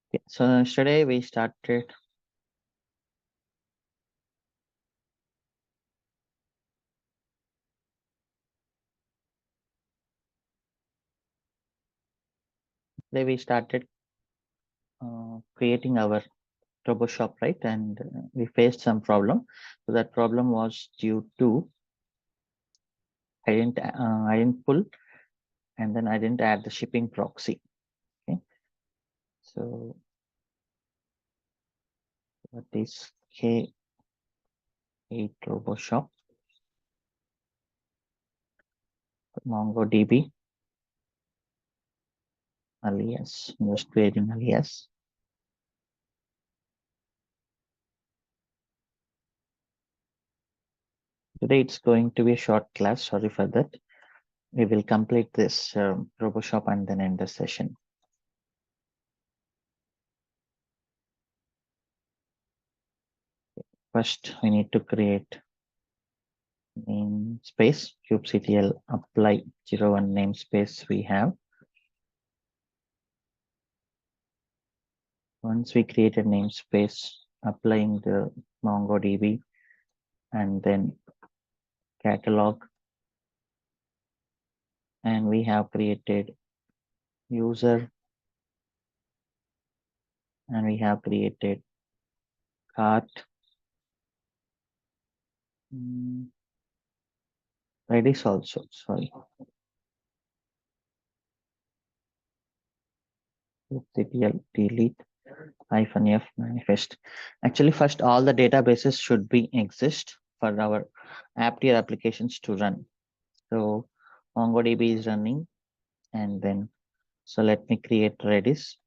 Okay, so yesterday we started creating our turbo shop, right? And we faced some problem. So that problem was due to I didn't pull, and then I didn't add the shipping proxy. Okay, so what is K8 turbo shop MongoDB alias? I'm just creating alias. Today it's going to be a short class. Sorry for that. We will complete this turbo shop and then end the session. First, we need to create namespace kubectl apply 01 namespace we have. Once we create a namespace, applying the MongoDB and then catalog, and we have created user and we have created cart. Redis also, sorry. kubectl delete -f manifest. Actually, first all the databases should be exist for our app tier applications to run. So MongoDB is running, and then so let me create Redis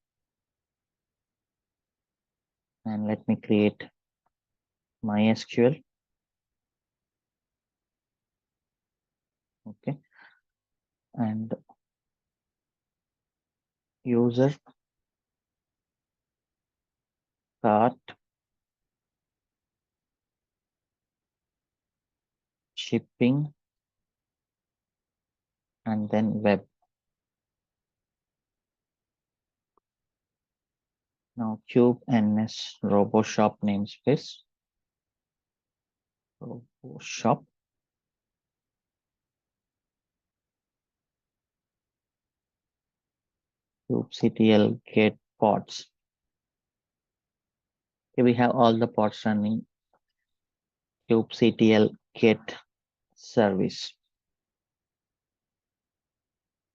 and let me create MySQL. Okay, and user cart shipping and then web. Now cube ns roboshop namespace roboshop kubectl get pods. Okay, we have all the pods running. kubectl get service.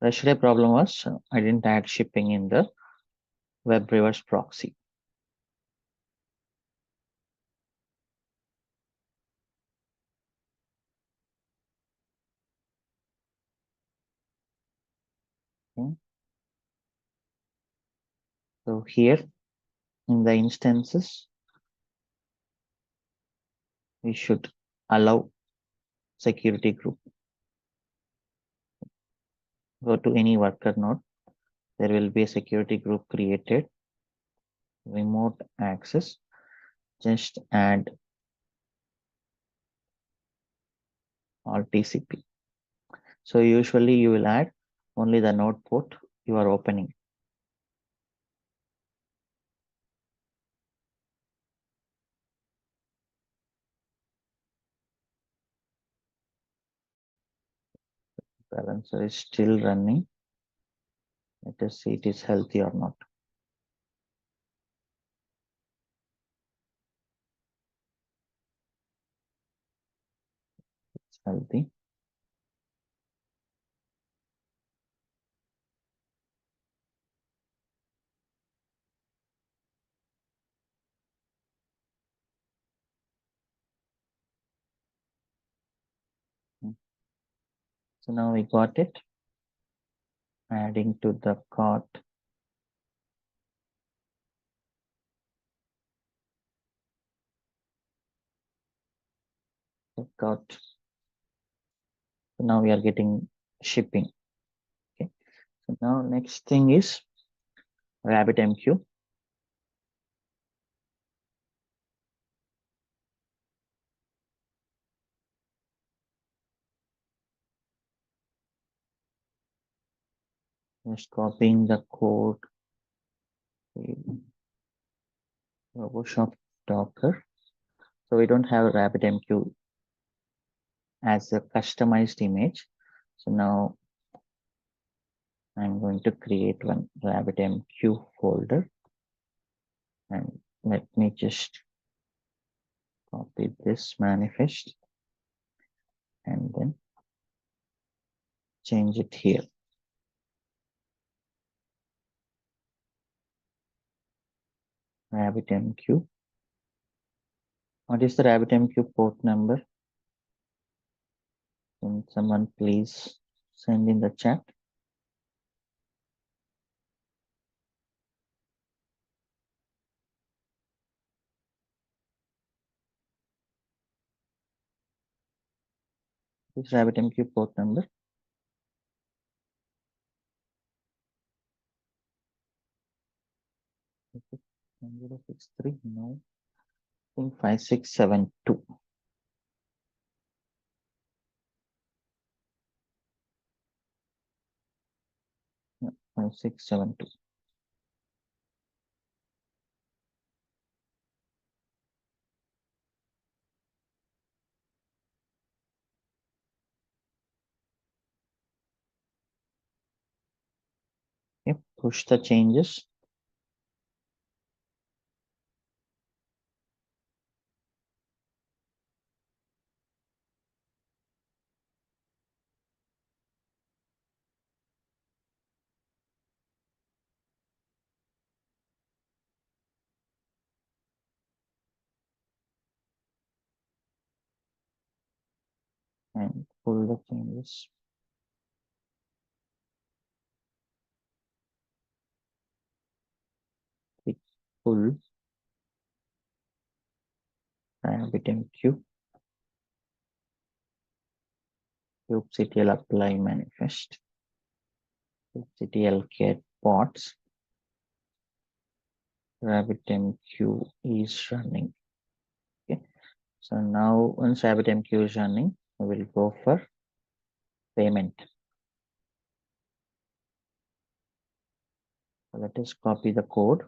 Yesterday problem was I didn't add shipping in the web reverse proxy. Okay. So here in the instances, we should allow security group. Go to any worker node. There will be a security group created. Remote access. Just add all TCP. So usually you will add only the node port you are opening. Balancer is still running. Let us see it is healthy or not. It's healthy. So now we got it. Adding to the cart. The cart. So now we are getting shipping. Okay. So now next thing is RabbitMQ. Just copying the code. RoboShop Docker. So we don't have RabbitMQ as a customized image. So now I'm going to create one RabbitMQ folder, and let me just copy this manifest and then change it here. RabbitMQ. What is the RabbitMQ port number? Can someone please send in the chat? This RabbitMQ port number. 1063, no, I think 5672. Yeah, 5672. Yep, push the changes. And pull the changes. Click pull RabbitMQ kubectl apply manifest kubectl get pods. RabbitMQ is running. Okay, so now once RabbitMQ is running, we will go for payment. So let us copy the code.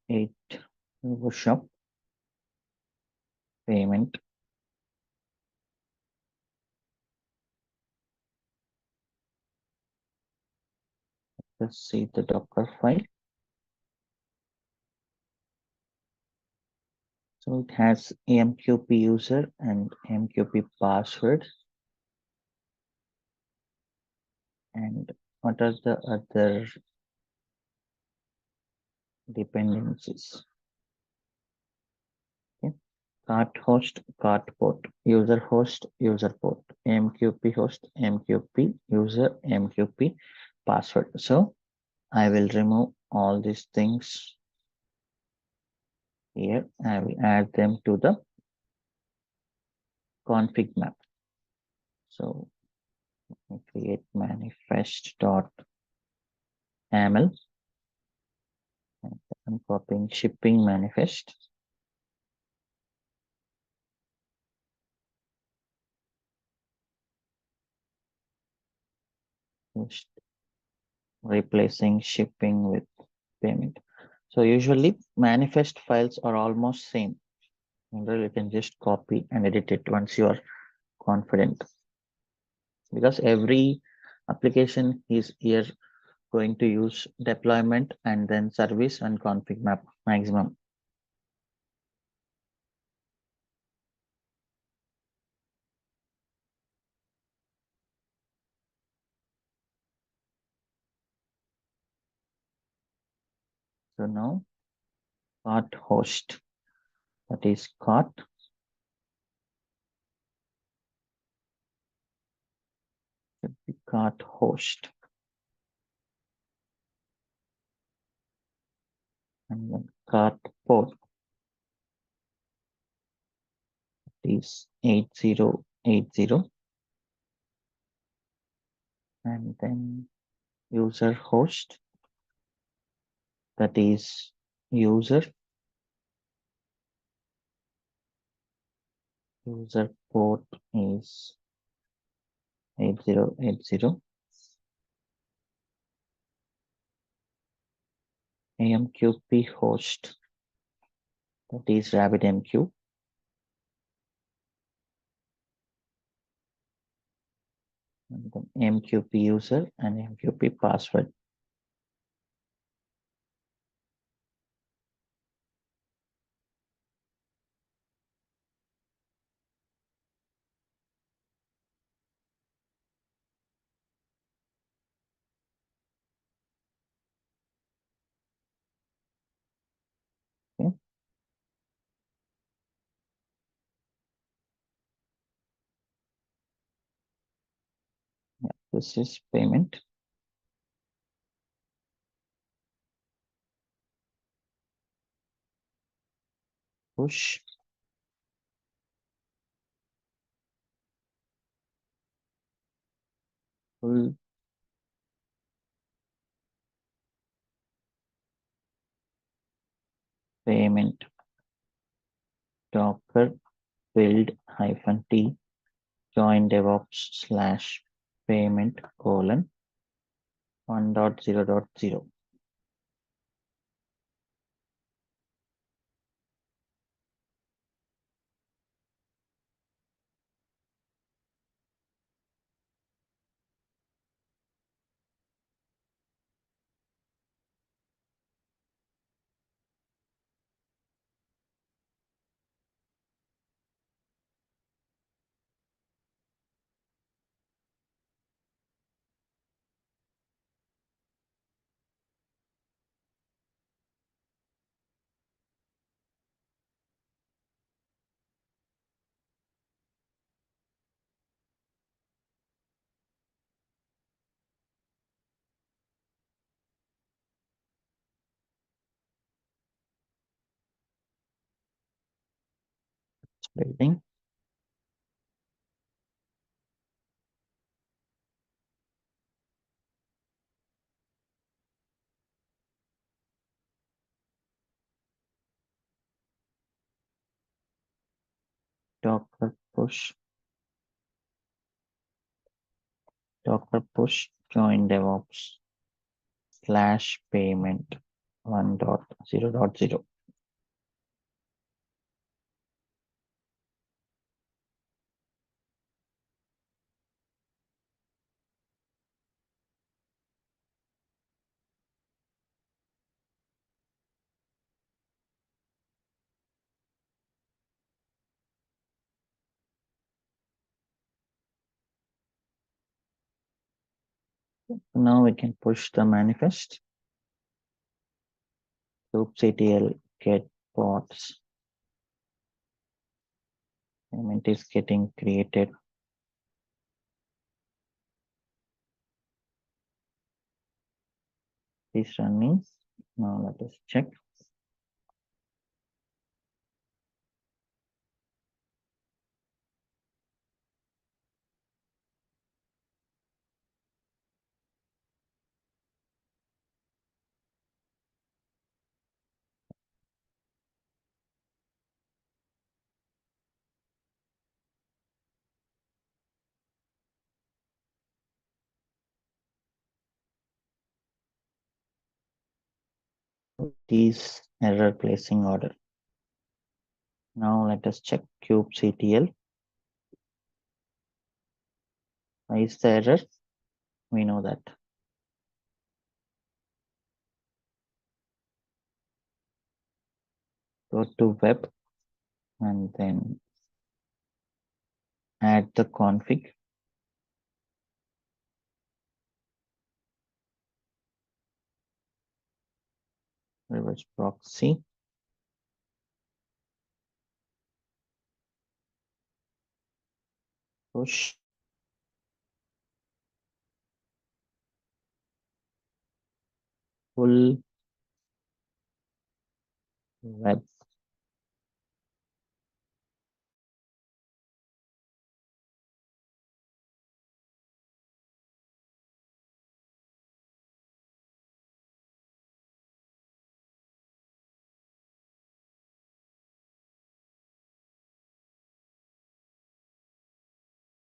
Eight workshop payment. Let's see the Docker file. So it has AMQP user and AMQP password. And what are the other dependencies? Okay. Cart host, cart port, user host, user port, AMQP host, AMQP user, AMQP password. So I will remove all these things here. I will add them to the config map. So create manifest.yaml. I'm copying shipping manifest. Just replacing shipping with payment. So usually manifest files are almost same. You can just copy and edit it once you are confident, because every application is here going to use deployment and then service and config map maximum. So now cart host, that is cart cart host, and then cart port is 8080, and then user host, that is user, User port is 8080. AMQP host, that is RabbitMQ. And then AMQP user and AMQP password. Okay. Yeah, this is payment. Push. Full payment. Docker build -t join DevOps slash payment colon 1.0.0. Building. Docker push join DevOps slash payment 1.0.0. Now we can push the manifest. kubectl get pods. Payment is getting created. Is running. Now let us check. It is error placing order. Now let us check kubectl. Why is the error? We know that. Go to web and then add the config. Reverse proxy. Push. Full web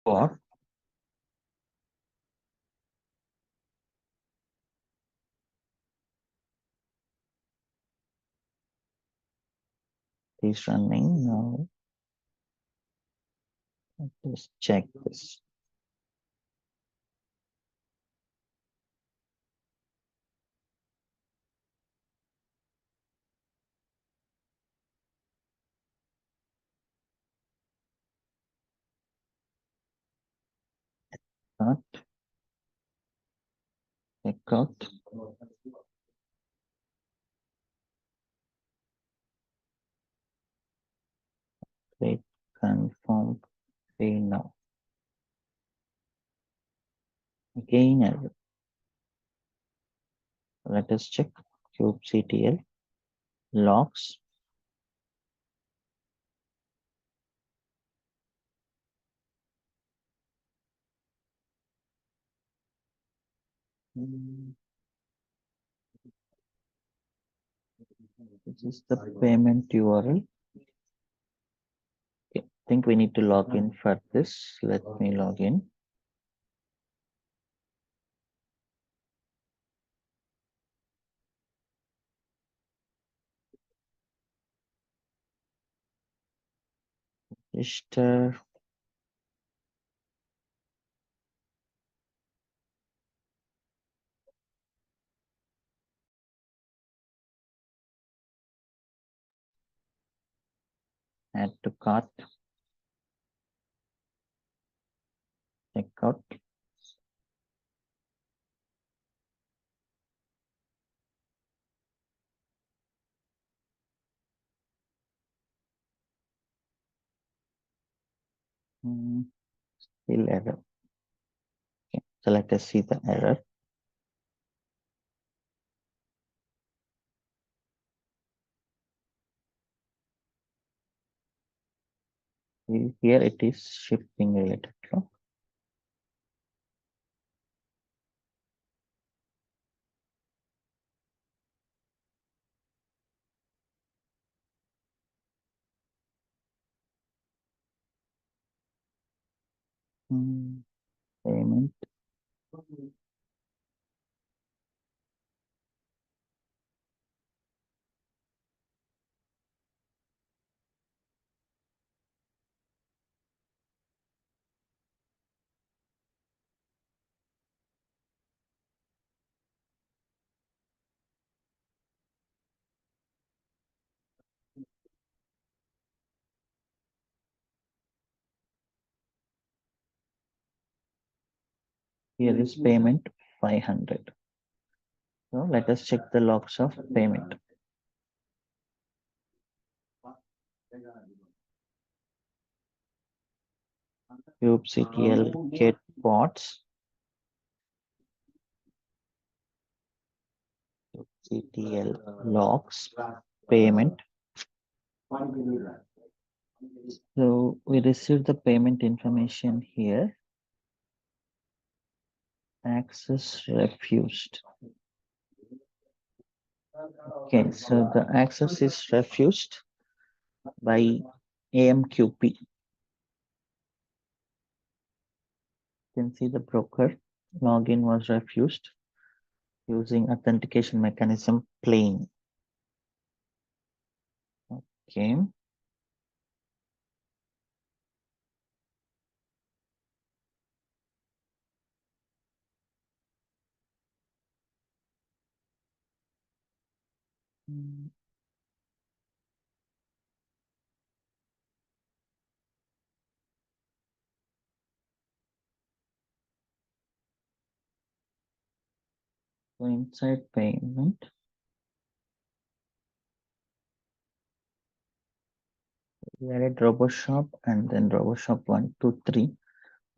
Or it is running now. Let's check this. Not check out. Wait, confirm. Pay now. Again error. Let us check kubectl logs. This is the payment URL. Okay, I think we need to log in for this. Let me log in. Register. Add to cart. Checkout. Still error. Okay, so let us see the error. Here it is shipping related. Payment. Here is payment 500. So let us check the logs of payment. kubectl get bots. kubectl logs payment. So we received the payment information here. Access refused. Okay, so the access is refused by AMQP. You can see the broker login was refused using authentication mechanism plain. Okay. So inside payment, we added RoboShop and then RoboShop 1, 2, 3.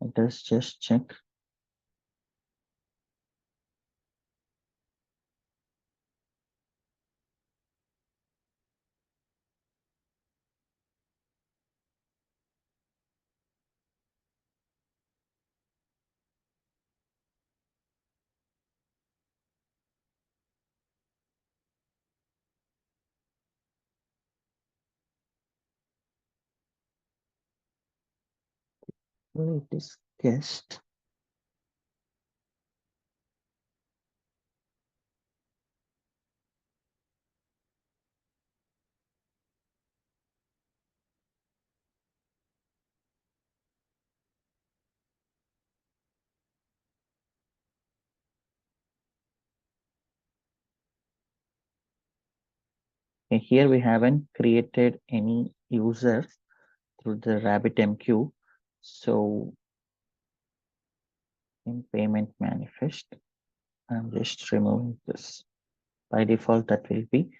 Let us just check. It is guest. Okay, here we haven't created any user through the RabbitMQ. So in payment manifest, I'm just removing this. By default, that will be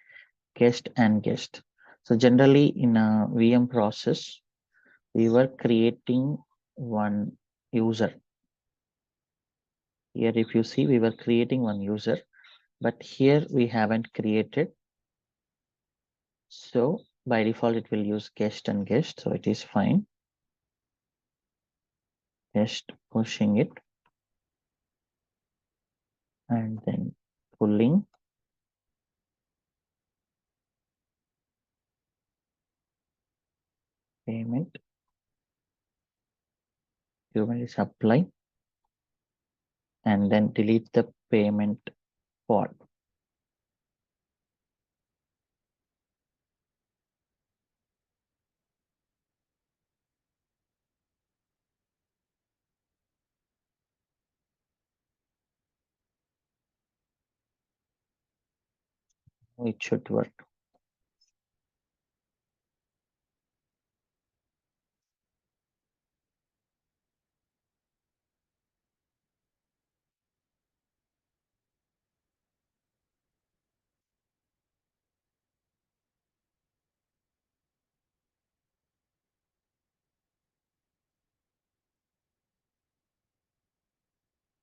guest and guest. So generally in a VM process, we were creating one user. Here, if you see, we were creating one user, but here we haven't created. So by default, it will use guest and guest. So it is fine. Just pushing it and then pulling payment. Kubernetes apply and then delete the payment pod. It should work.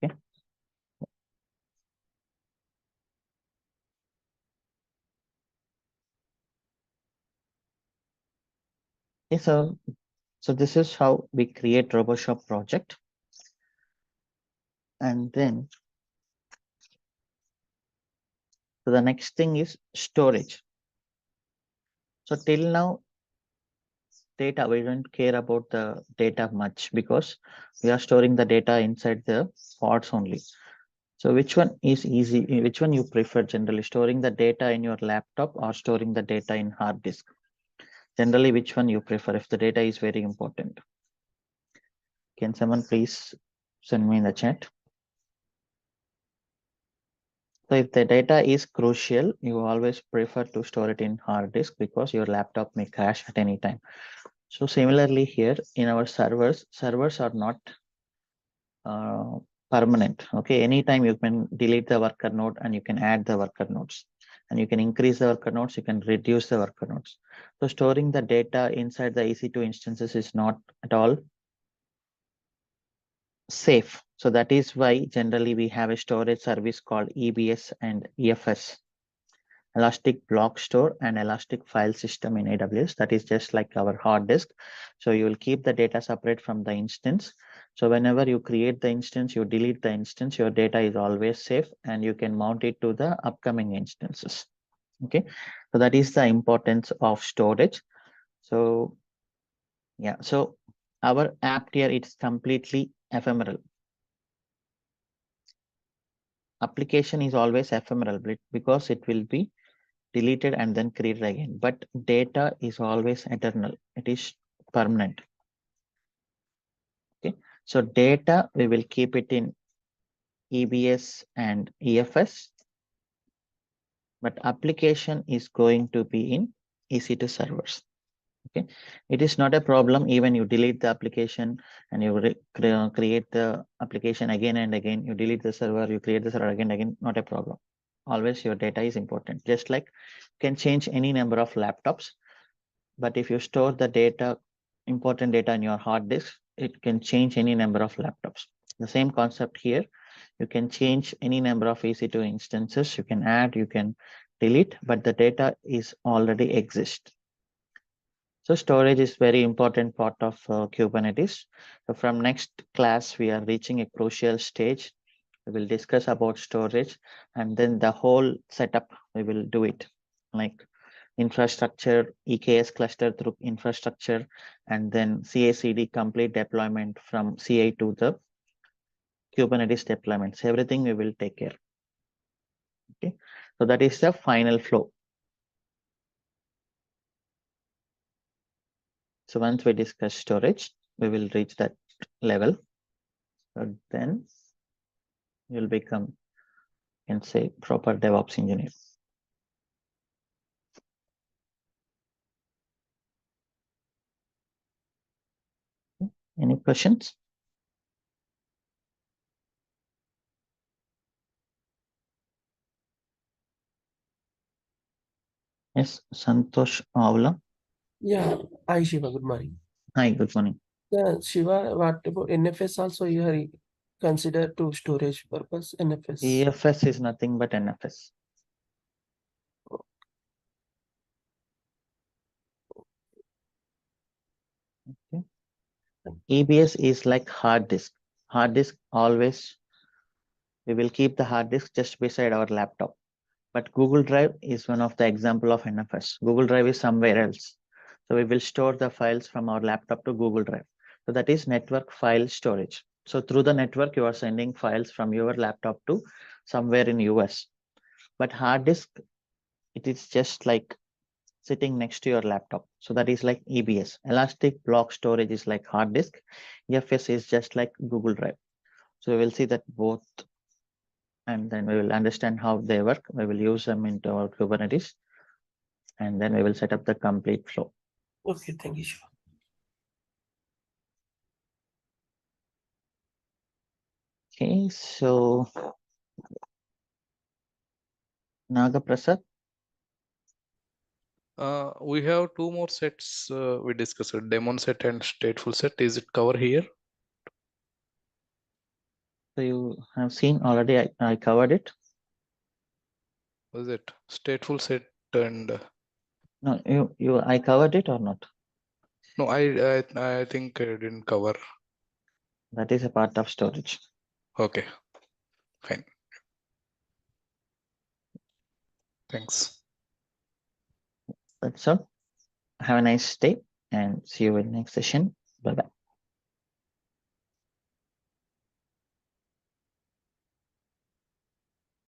Okay. Okay, so this is how we create RoboShop project. And then so the next thing is storage. So till now, data, we don't care about the data much because we are storing the data inside the pods only. So which one is easy? Which one you prefer generally, storing the data in your laptop or storing the data in hard disk? Generally, which one you prefer if the data is very important? Can someone please send me in the chat? So if the data is crucial, you always prefer to store it in hard disk because your laptop may crash at any time. So similarly here in our servers are not uh, permanent. Okay, anytime you can delete the worker node and you can add the worker nodes, and you can increase the worker nodes, you can reduce the worker nodes. So storing the data inside the EC2 instances is not at all safe. So that is why generally we have a storage service called EBS and EFS, Elastic Block Store and Elastic File System in AWS. That is just like our hard disk. So you will keep the data separate from the instance. So whenever you create the instance, you delete the instance, your data is always safe and you can mount it to the upcoming instances. Okay, so that is the importance of storage. So yeah, so our app here, it's completely ephemeral. Application is always ephemeral because it will be deleted and then created again, but data is always eternal. It is permanent. Okay, so data, we will keep it in EBS and EFS, but application is going to be in EC2 servers. Okay, it is not a problem even you delete the application and you create the application again and again. You delete the server, you create the server again, not a problem. Always your data is important. Just like you can change any number of laptops, but if you store the data, important data in your hard disk, it can change any number of laptops. The same concept here. You can change any number of EC2 instances. You can add, you can delete, but the data is already exist. So storage is very important part of Kubernetes. So from next class, we are reaching a crucial stage. We will discuss about storage and then the whole setup, we will do it. Like infrastructure, EKS cluster through infrastructure, and then CI/CD complete deployment from CI to the Kubernetes deployments. Everything we will take care. Okay, so that is the final flow. So once we discuss storage, we will reach that level. So then you'll become, you can say, proper DevOps engineer. Any questions? Yes, Santosh Avla. Yeah, hi Shiva, good morning. Hi, good morning. Yeah, Shiva, what about NFS also you are considered to storage purpose, NFS? EFS is nothing but NFS. Okay. EBS is like hard disk. Hard disk always, we will keep the hard disk just beside our laptop. But Google Drive is one of the example of NFS. Google Drive is somewhere else. So we will store the files from our laptop to Google Drive. So that is network file storage. So through the network, you are sending files from your laptop to somewhere in US. But hard disk, it is just like sitting next to your laptop. So that is like EBS. Elastic block storage is like hard disk. EFS is just like Google Drive. So we will see that both, and then we will understand how they work. We will use them into our Kubernetes, and then we will set up the complete flow. Okay, thank you, Shiva. Okay, so Naga Prasad. We have two more sets we discussed, daemon set and stateful set. Is it cover here? So you have seen already, I covered it. Was it stateful set and No, I covered it or not? no, I think I didn't cover. That is a part of storage. Okay, fine. Thanks. That's all. Have a nice day and see you in next session. Bye bye.